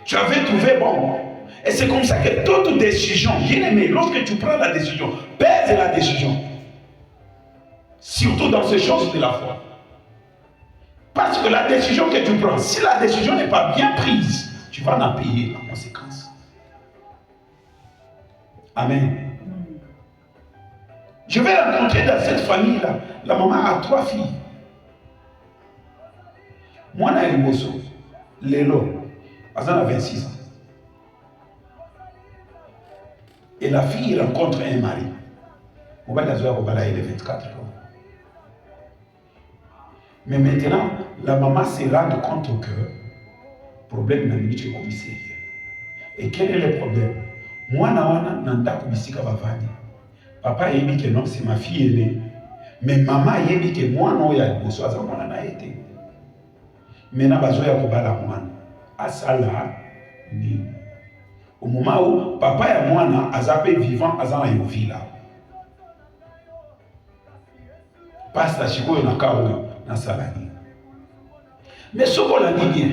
Tu avais trouvé bon. Et c'est comme ça que toute décision, bien aimé, lorsque tu prends la décision, pèse la décision. Surtout dans ces choses de la foi. Parce que la décision que tu prends, si la décision n'est pas bien prise, tu vas en payer la conséquence. Amen. Je vais rencontrer dans cette famille-là, la maman a 3 filles. Moi, je suis Bosso, Lélo, elle a 26 ans. Et la fille rencontre un mari. On va dire qu'elle a 24 ans. Mais maintenant, la maman se rend compte que le problème n'a pas été commissaire. Et quel est le problème? Moi, je n'ai pas commissaire. Papa a dit que non, c'est ma fille aînée. Mais maman a dit que moi, non, il y a une chose à été. Maintenant, je vais vous dire à ça là. Au moment où papa et moi, ils vivant à une vie là. Pasteur Chico est dans sa vie. Mais ce qu'on a dit bien,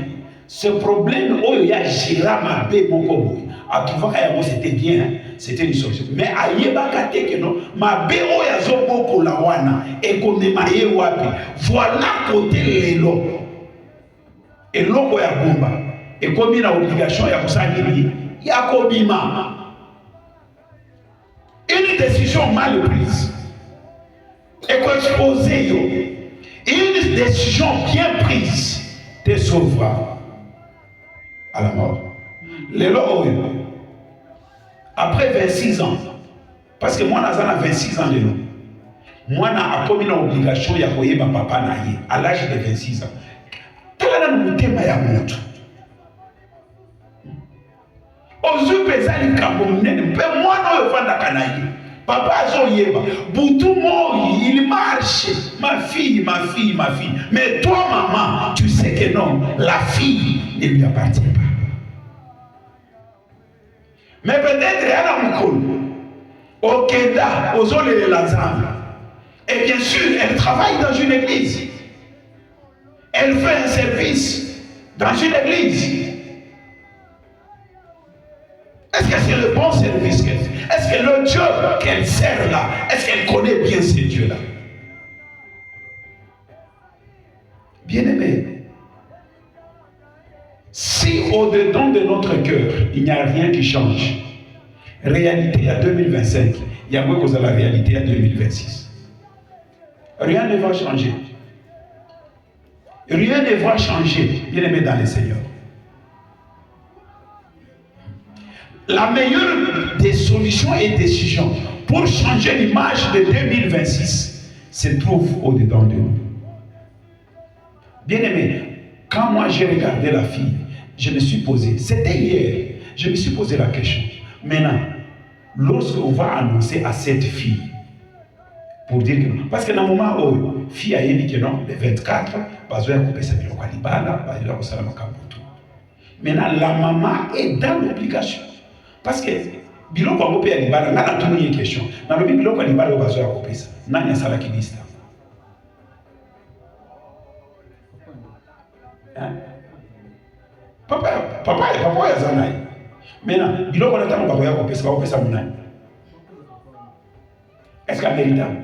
ce problème où il y a Gérard Mabé, mon coboy, à tout va c'était bien, c'était une solution. Mais à Yébakate que non, Mabé où il y a Zobo pour la wana, et qu'on est maillé wapi, voilà côté l'élo. Et l'eau il y a bomba. Et comme il y a obligation, il y a pour ça il y a Kobima. Une décision mal prise. Et qu'on expose une décision bien prise te sauvera à la mort. Les lois, après 26 ans, parce que moi, j'ai 26 ans de nous. Moi, j'ai commis une obligation de payer ma papa à l'âge de 26 ans. Quel est le thème à montre? Ozu pesali kabomne, pe moi non vanda kanayi. Papa Zoyeba, Boutou il marche. Ma fille. Mais toi, maman, tu sais que non, la fille ne lui appartient pas. Mais peut-être elle a un col. Au Kenda, aux Olé et Lazare. Et bien sûr, elle travaille dans une église. Elle fait un service dans une église. Est-ce que c'est le bon service qu'elle fait? Est-ce que le Dieu qu'elle sert là, est-ce qu'elle connaît bien ce Dieu-là? Bien-aimé, si au-dedans de notre cœur, il n'y a rien qui change, réalité à 2025, il y a quoi que la réalité à 2026? Rien ne va changer. Rien ne va changer, bien-aimé dans le Seigneur. La meilleure des solutions et décisions pour changer l'image de 2026 se trouve au-dedans de nous. Bien-aimé, quand moi j'ai regardé la fille, je me suis posé, c'était hier, je me suis posé la question. Maintenant, lorsqu'on va annoncer à cette fille, pour dire que non, parce que dans le moment où la fille a dit que non, le 24, maintenant la maman est dans l'obligation. Parce que biloko a copié à l'ibala, n'a pas une question. Dans le biloko à l'ibala, on va se copier ça. N'a pas ça qui dit ça. Papa est zanaï. Maintenant, biloko à l'atama, on va copier ça, on va copier ça mounai. Est-ce qu'elle est véritable?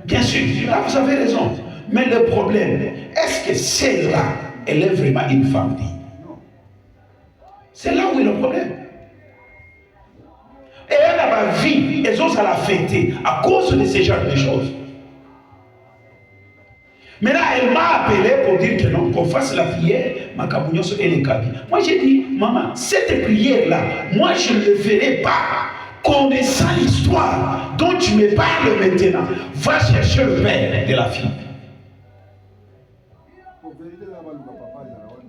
Bien sûr, là vous avez raison. Mais le problème, est-ce que celle-là, elle est vraiment une femme digne? C'est là où est le problème. Et elle a ma vie, elles ont à la fêter à cause de ce genre de choses. Maintenant, elle m'a appelé pour dire que non, qu'on fasse la prière, ma cabougnose et les cabines. Moi j'ai dit, maman, cette prière-là, moi je ne le ferai pas. Connaissant l'histoire dont tu me parles maintenant, va chercher le père de la fille.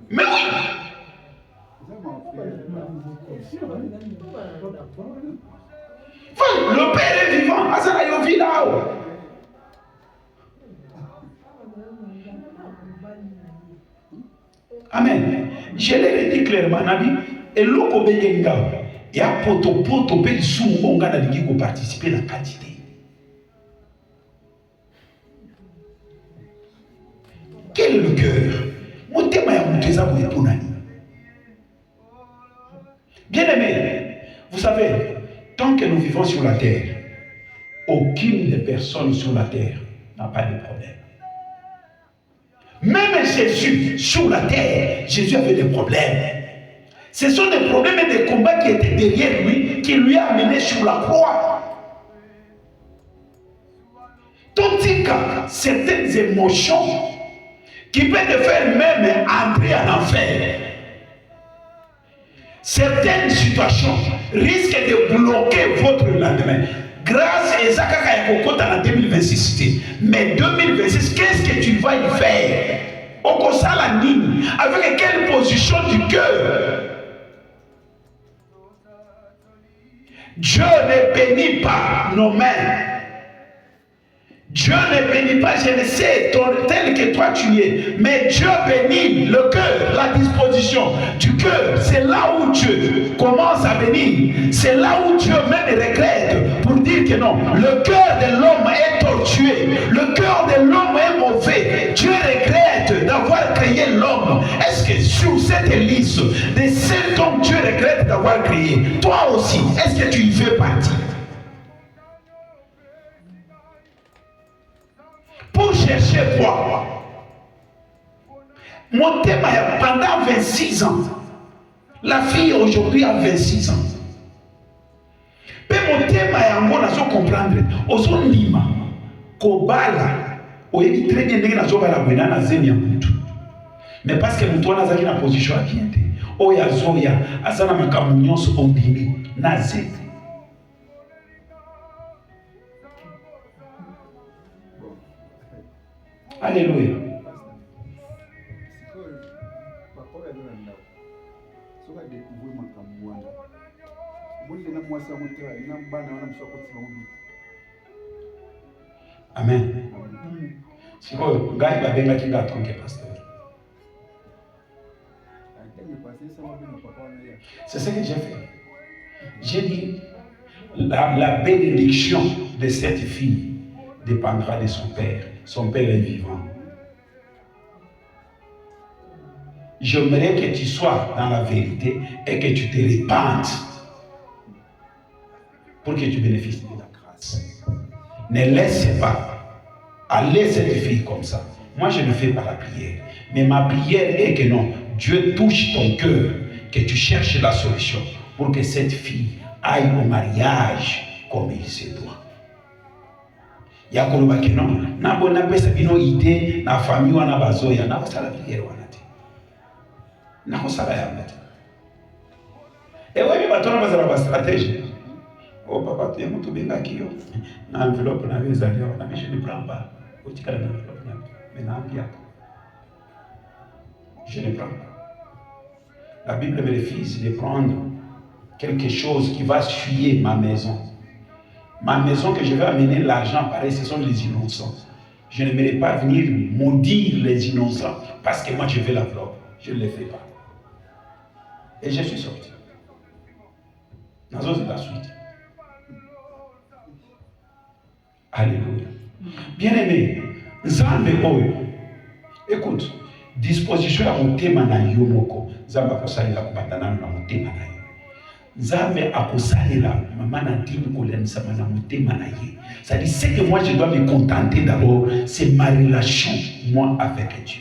Mais oui. Le père est vivant. Amen. Je l'ai dit clairement, Nabi, et l'autre benga. Il y a poto pe sous on a dit qu'on participer à la quantité. Quel est le cœur? Bien aimé, vous savez, tant que nous vivons sur la terre, aucune des personnes sur la terre n'a pas de problème. Même Jésus, sur la terre, Jésus avait des problèmes. Ce sont des problèmes et des combats qui étaient derrière lui, qui lui a amené sur la croix. Tandis que certaines émotions qui peuvent te faire même entrer en enfer, certaines situations risquent de bloquer votre lendemain. Grâce à Ezaka Kokota en 2026, mais 2026, qu'est-ce que tu vas y faire? Avec quelle position du cœur? Dieu ne bénit pas nos mains. Dieu ne bénit pas, je ne sais, tel que toi tu es, mais Dieu bénit le cœur, la disposition du cœur. C'est là où Dieu commence à bénir. C'est là où Dieu même regrette pour dire que non, le cœur de l'homme est tortué, le cœur de l'homme est mauvais. Dieu regrette d'avoir créé l'homme. Est-ce que sur cette liste de ceux dont Dieu regrette d'avoir créé, toi aussi, est-ce que tu y fais partie? Pour chercher quoi? Mon thème pendant 26 ans. La fille aujourd'hui a 26 ans. Mais mon thème est en bon à comprendre. Oso lima, kobala, oyebi très bien ndenge nazo bala bwena na zemi ya mutu. Mais parce que mutu wana zaki na position ya kiente. Oya zoya, asana makamu nyonso ondimi na zemi. Alléluia. Amen. C'est ce que j'ai fait. J'ai dit, la bénédiction de cette fille dépendra de son père. Son père est vivant. J'aimerais que tu sois dans la vérité et que tu te répandes pour que tu bénéficies de la grâce. Ne laisse pas aller cette fille comme ça. Moi, je ne fais pas la prière. Mais ma prière est que non, Dieu touche ton cœur, que tu cherches la solution pour que cette fille aille au mariage comme il se doit. Ya koloba ke non na bona pesa bino idée na famille wana bazoya na kosala prière wana te na kosala ya mbete et oui batona bazala ba stratégie oh papa tu mutu benga kiyo na enveloppe na vezali na je ne prends pas otikala na enveloppe na mais na ambia je ne prends pas. La Bible me refuse de prendre quelque chose qui va suyer ma maison. Ma maison que je vais amener l'argent, pareil, ce sont les innocents. Je n'aimerais pas venir maudire les innocents parce que moi je veux l'enveloppe. Je ne le fais pas. Et je suis sorti. Dans la suite. Alléluia. Bien-aimé, Nzambe oyo. Écoute, disposition à motema na yo moko. Nzambe akosalela kubandana na motema na yo. Nzambe akosalela mama na dini kolenisa na motema na ye. Ça dit, ce que moi je dois me contenter d'abord, c'est ma relation, moi, avec Dieu.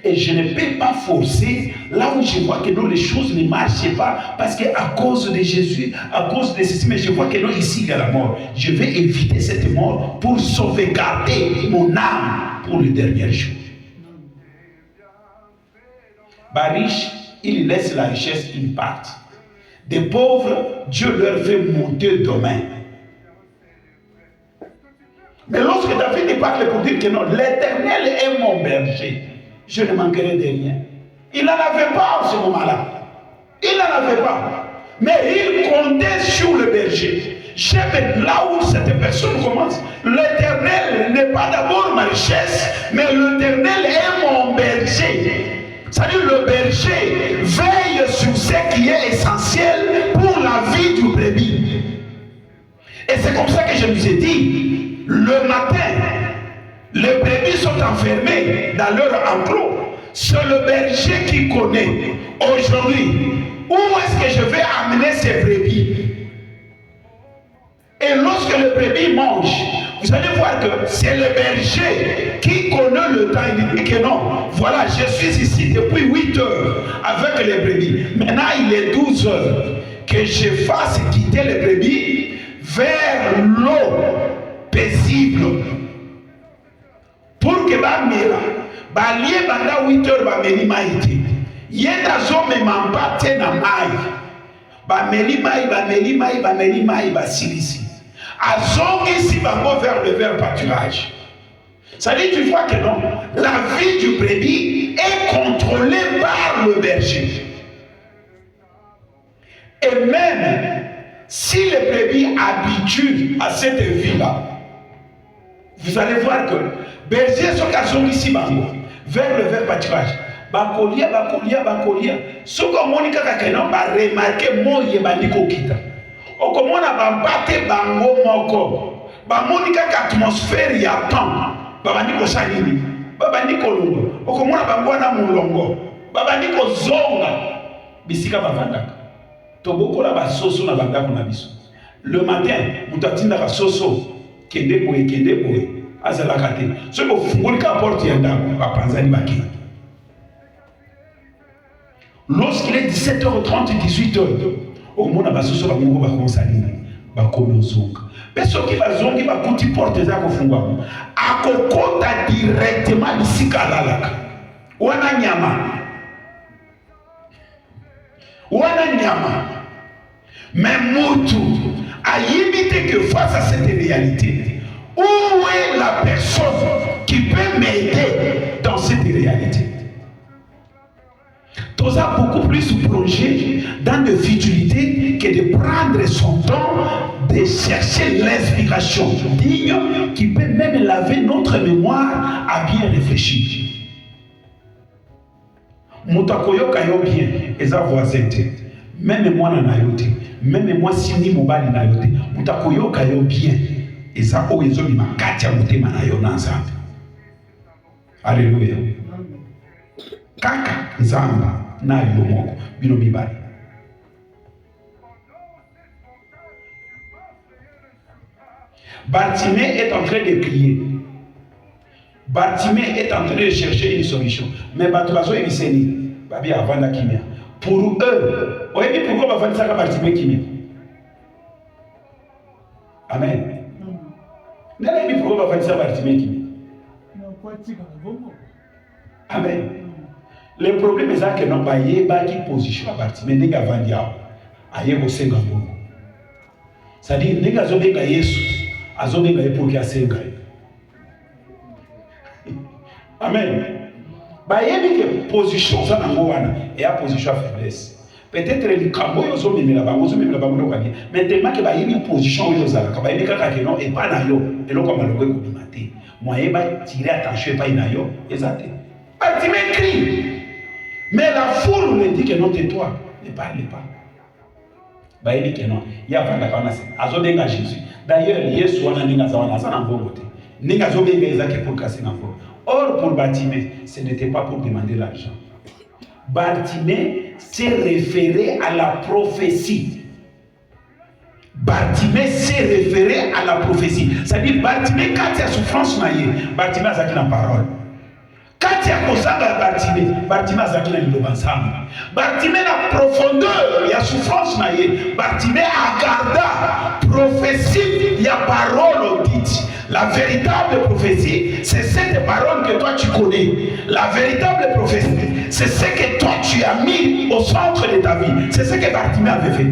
Et je ne peux pas forcer là où je vois que non, les choses ne marchent pas, parce qu'à cause de Jésus, à cause de ceci, mais je vois que non, ici il y a la mort. Je vais éviter cette mort pour sauvegarder mon âme pour le dernier jour. Bariche, il laisse la richesse, il part. Des pauvres, Dieu leur fait monter demain. Mais lorsque David parle pour dire que non, l'Éternel est mon berger, je ne manquerai de rien. Il n'en avait pas en ce moment-là. Il n'en avait pas. Mais il comptait sur le berger. J'aime là où cette personne commence. L'Éternel n'est pas d'abord ma richesse, mais l'Éternel est mon berger. C'est-à-dire le berger veille sur ce qui est essentiel pour la vie du brebis. Et c'est comme ça que je vous ai dit, le matin, les brebis sont enfermés dans leur enclos. C'est le berger qui connaît aujourd'hui où est-ce que je vais amener ces brebis. Et lorsque le brebis mange, vous allez voir que c'est le berger qui connaît le temps. Il dit que non, voilà, je suis ici depuis 8 heures avec les brebis. Maintenant, il est 12 heures. Que je fasse quitter les brebis vers l'eau paisible. Pour que bamela, balie banda 8 heures bameli maïti. Yenda zome mambate na mai. Bameli mai basilisi. Azongi si bango vers le vert pâturage. Ça dit, tu vois que non, la vie du brebis est contrôlée par le berger. Et même si les brebis habituent à cette vie-là, vous allez voir que berger sont azongi ici bango vers le vert pâturage. Bakolia. Ce que Monica Kakena va remarquer, moi, il va dire kita. Okomona bambate bango moko. Ba Monica atmosphère ya temps. Babandi ko salini. Babandi ko longo. Okomona bango na mulongo. Babandi ko zonga. Bisika bavandaka. Tobokola ba soso na bandako na biso. Le matin, mutatinda ka soso kende boye. Azala kate. Ce que fungoli ka porte ya ndako ba panzani baki. Lorsqu'il est 17h30, 18h, au monde a basoso ba mungo ba konsalini ba konozonga. Mais ce qui va zongi ba kuti porte za ko fungwa. Akokota directement bisika lalaka. Wana nyama. Mais Moutou a imité que face à cette réalité, où est la personne qui peut m'aider dans cette réalité? Tous a beaucoup plus plongé dans de futilités que de prendre son temps de chercher l'inspiration digne qui peut même laver notre mémoire à bien réfléchir. Mutakoyoka yo bien, eza voisin te. Même moi na yote, même moi sini mobali na yote. Mutakoyoka yo bien, eza o ezo bi makati ya motema na yo na nzambe. Alléluia. Kaka nzamba na yo moko bino mibali. Bartimée est en train de prier. Bartimée est en train de chercher une solution. Mais Batubazo et Bisseni, Babi avant la kimia. Pour eux, vous voyez pourquoi on va faire ça Bartimée kimia? Amen. Vous voyez pourquoi on va faire ça Bartimée kimia? Amen. Le problème est que nous n'avons pas de position à Bartimée. Nous avons vendu à Yébosenga. C'est-à-dire, nous avons vendu à Jésus. Nous avons vendu pour qu'il y ait Amen. Il y a une position et une position de faiblesse. Peut-être que les cambo yo zo mimela bango zo mimela bango lokani. Mais tellement que ba yini position yo zala ka ba yini kaka ke non et pas na yo et loko maloko ko bimate. Moyen ba tirer attention pas na yo exact. Bartimée crie. Mais la foule lui dit que non, tais-toi, ne parle pas. Ba yini que non, il y a vanda kana se. Azo benga Jésus. D'ailleurs, Yesu wana ninga za wana sana mbogote. Ninga zo benga ezake pour casser na mbogo. Or, pour Bartimée, ce n'était pas pour demander l'argent. Bartimée s'est référé à la prophétie. Bartimée s'est référé à la prophétie. C'est-à-dire, Bartimée, quand il y a souffrance, Bartimée a zaki la parole. Quand il y a kosanga Bartimée a zaki la lilobansama. Bartimée la profondeur, il y a souffrance, Bartimée a gardé prophétie, il y a parole dite. La véritable prophétie, c'est cette parole que toi tu connais. La véritable prophétie, c'est ce que toi tu as mis au centre de ta vie. C'est ce que Bartimée avait fait.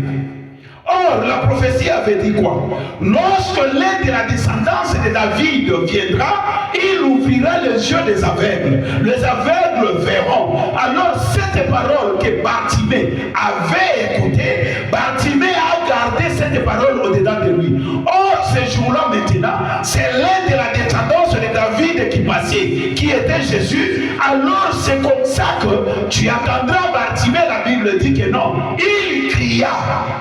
Or, la prophétie avait dit quoi? Lorsque l'un de la descendance de David viendra, il ouvrira les yeux des aveugles. Les aveugles verront. Alors, cette parole que Bartimée avait écoutée, Bartimée a gardé cette parole au-dedans de lui. Or, ce jour-là maintenant, c'est l'un de la descendance de David qui passait, qui était Jésus. Alors, c'est comme ça que tu entendras Bartimée, la Bible dit que non. Il cria,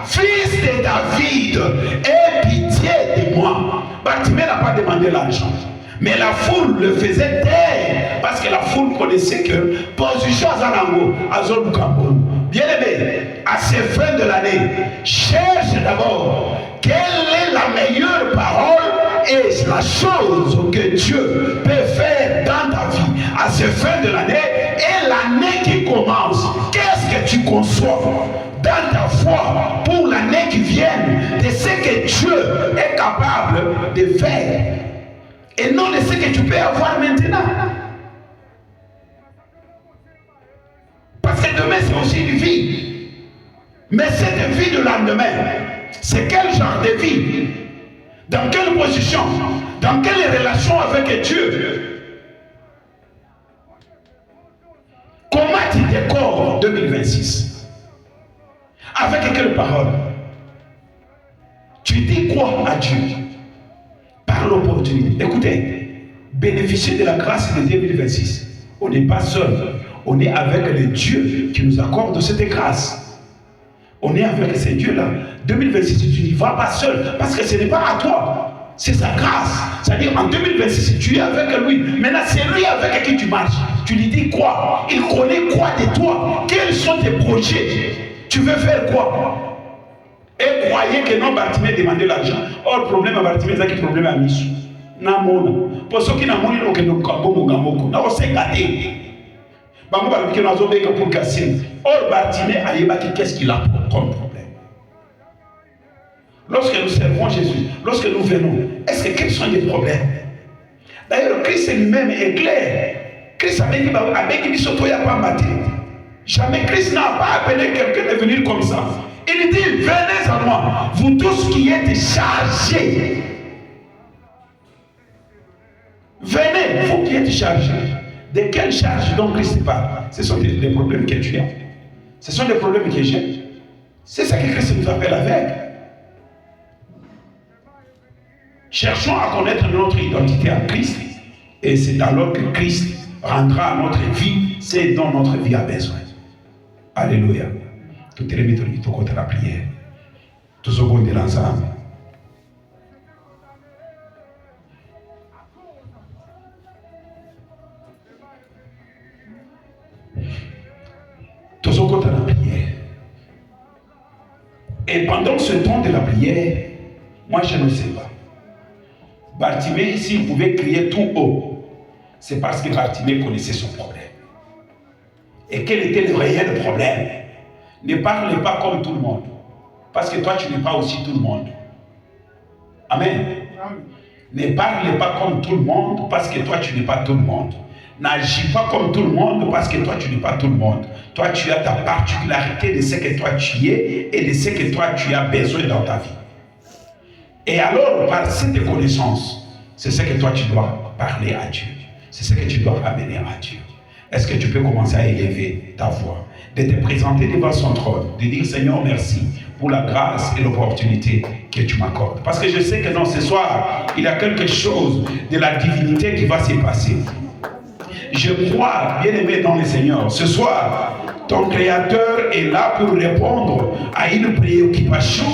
fils de David, aie pitié de moi. Bartimée n'a pas demandé l'argent. Mais la foule le faisait taire parce que la foule connaissait que position Azanango, Azol Kambo. Bien aimé, à ces fins de l'année, cherche d'abord quelle est la meilleure parole et la chose que Dieu peut faire dans ta vie à ces fins de l'année et l'année qui commence. Qu'est-ce que tu conçois dans ta foi pour l'année qui vient de ce que Dieu est capable de faire et non de ce que tu peux avoir maintenant? Parce que demain c'est aussi une vie. Mais cette vie de lendemain, c'est quel genre de vie? Dans quelle position? Dans quelle relation avec Dieu? Comment tu décores 2026? Avec quelle parole? Tu dis quoi à Dieu? Par l'opportunité. Écoutez, bénéficier de la grâce de 2026. On n'est pas seul. On est avec le Dieu qui nous accorde cette grâce. On est avec ces dieux-là. 2026, tu n'y vas pas seul. Parce que ce n'est pas à toi. C'est sa grâce. C'est-à-dire en 2026, tu es avec lui. Maintenant, c'est lui avec qui tu marches. Tu lui dis quoi? Il connaît quoi de toi? Quels sont tes projets? Tu veux faire quoi? Et croyez que non, Bartimée demandait l'argent. Or, le problème à Bartimée, c'est le problème à Michou. Namona. Pour ceux qui n'ont pas de gamoko, n'a pas gâté. Bango balobiki na zobeka pour casser. Or Bartimée a yebaki qu'est-ce qu'il a comme problème. Lorsque nous servons Jésus, lorsque nous venons, est-ce que quels sont les problèmes? D'ailleurs, Christ lui-même est clair. Christ a dit jamais Christ n'a pas appelé quelqu'un de venir comme ça. Il dit, venez à moi, vous tous qui êtes chargés. Venez, vous qui êtes chargés. De quelle charge dont Christ parle? Ce sont des problèmes que tu as. Ce sont des problèmes que j'ai. C'est ça que Christ nous appelle avec. Cherchons à connaître notre identité en Christ. Et c'est alors que Christ rendra à notre vie ce dont notre vie a besoin. Alléluia. Tout est remis au côté de la prière. Tout ce qu'on est ensemble. Tout ce côté de la prière. Et pendant ce temps de la prière, moi je ne sais pas. Bartimée, s'il pouvait crier tout haut, c'est parce que Bartimée connaissait son problème. Et quel était le réel problème? Ne parlez pas comme tout le monde. Parce que toi, tu n'es pas aussi tout le monde. Amen. Ne parlez pas comme tout le monde parce que toi, tu n'es pas tout le monde. N'agis pas comme tout le monde parce que toi, tu n'es pas tout le monde. Toi, tu as ta particularité de ce que toi, tu es et de ce que toi, tu as besoin dans ta vie. Et alors, par cette connaissance, c'est ce que toi, tu dois parler à Dieu. C'est ce que tu dois amener à Dieu. Est-ce que tu peux commencer à élever ta voix, de te présenter devant son trône, de dire Seigneur merci pour la grâce et l'opportunité que tu m'accordes. Parce que je sais que dans ce soir, il y a quelque chose de la divinité qui va se passer. Je crois, bien aimé dans le Seigneur, ce soir, ton Créateur est là pour répondre à une préoccupation.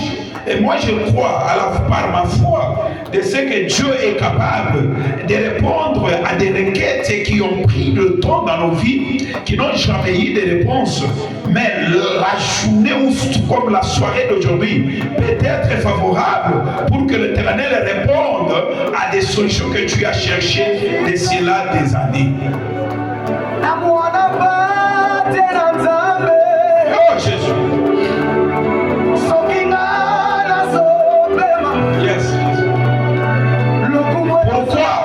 Et moi, je crois par ma foi de ce que Dieu est capable de répondre à des requêtes qui ont pris le temps dans nos vies, qui n'ont jamais eu de réponse. Mais la journée ou comme la soirée d'aujourd'hui peut être favorable pour que l'Éternel réponde à des solutions que tu as cherchées d'ici là des années. Oh Jésus. Yes. Pourquoi